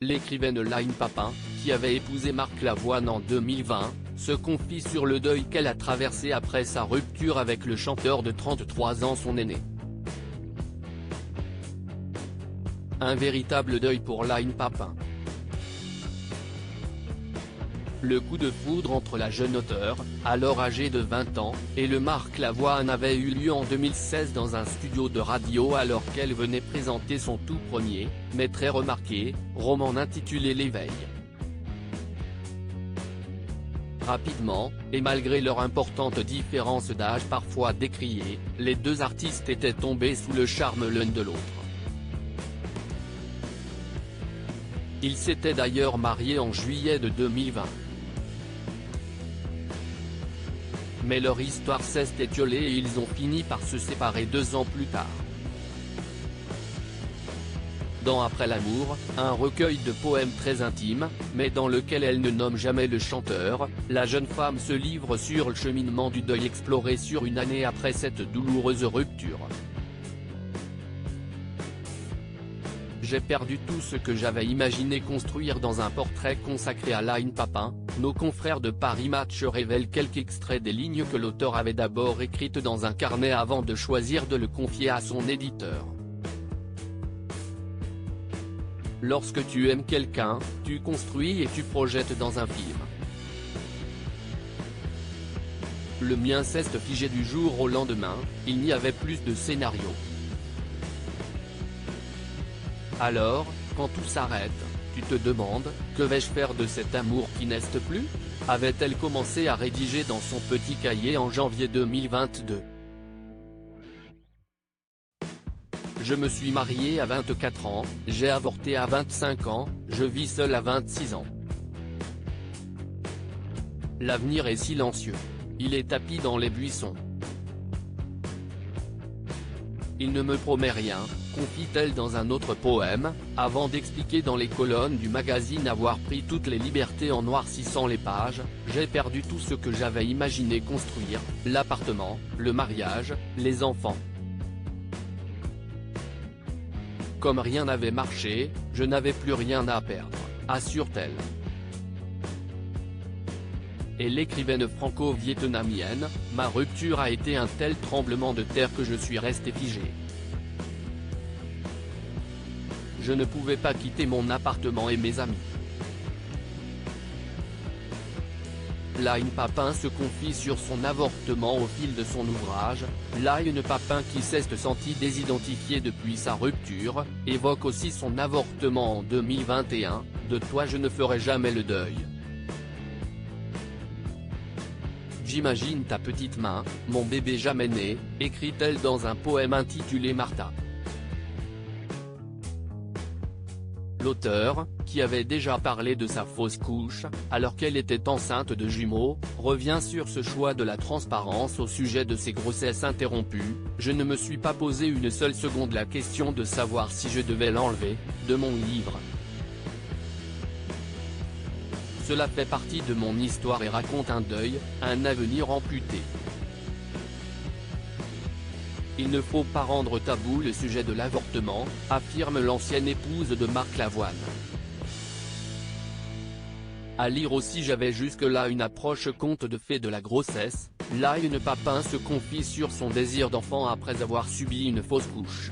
L'écrivaine Line Papin, qui avait épousé Marc Lavoine en 2020, se confie sur le deuil qu'elle a traversé après sa rupture avec le chanteur de 33 ans, son aîné. Un véritable deuil pour Line Papin. Le coup de foudre entre la jeune auteure, alors âgée de 20 ans, et le Marc Lavoine avait eu lieu en 2016 dans un studio de radio alors qu'elle venait présenter son tout premier, mais très remarqué, roman intitulé L'éveil. Rapidement, et malgré leur importante différence d'âge parfois décriée, les deux artistes étaient tombés sous le charme l'un de l'autre. Ils s'étaient d'ailleurs mariés en juillet de 2020. Mais leur histoire s'est étiolée et ils ont fini par se séparer 2 ans plus tard. Dans Après l'amour, un recueil de poèmes très intimes, mais dans lequel elle ne nomme jamais le chanteur, la jeune femme se livre sur le cheminement du deuil exploré sur une année après cette douloureuse rupture. J'ai perdu tout ce que j'avais imaginé construire dans un portrait consacré à Line Papin. Nos confrères de Paris Match révèlent quelques extraits des lignes que l'auteur avait d'abord écrites dans un carnet avant de choisir de le confier à son éditeur. Lorsque tu aimes quelqu'un, tu construis et tu projettes dans un film. Le mien s'est figé du jour au lendemain, il n'y avait plus de scénario. Alors, quand tout s'arrête, tu te demandes, que vais-je faire de cet amour qui n'est plus ? Avait-elle commencé à rédiger dans son petit cahier en janvier 2022. Je me suis mariée à 24 ans, j'ai avorté à 25 ans, je vis seule à 26 ans. L'avenir est silencieux. Il est tapi dans les buissons. Il ne me promet rien, confie-t-elle dans un autre poème, avant d'expliquer dans les colonnes du magazine avoir pris toutes les libertés en noircissant les pages. J'ai perdu tout ce que j'avais imaginé construire, l'appartement, le mariage, les enfants. Comme rien n'avait marché, je n'avais plus rien à perdre, assure-t-elle. Et l'écrivaine franco-vietnamienne, ma rupture a été un tel tremblement de terre que je suis restée figée. Je ne pouvais pas quitter mon appartement et mes amis. Line Papin se confie sur son avortement au fil de son ouvrage. Line Papin, qui s'est senti désidentifiée depuis sa rupture, évoque aussi son avortement en 2021, « De toi je ne ferai jamais le deuil. J'imagine ta petite main, mon bébé jamais né », écrit-elle dans un poème intitulé Martha. L'auteure, qui avait déjà parlé de sa fausse couche, alors qu'elle était enceinte de jumeaux, revient sur ce choix de la transparence au sujet de ses grossesses interrompues. « Je ne me suis pas posé une seule seconde la question de savoir si je devais l'enlever, de mon livre. Cela fait partie de mon histoire et raconte un deuil, un avenir amputé. Il ne faut pas rendre tabou le sujet de l'avortement, affirme l'ancienne épouse de Marc Lavoine. À lire aussi, j'avais jusque-là une approche conte de fées de la grossesse. Line Papin se confie sur son désir d'enfant après avoir subi une fausse couche.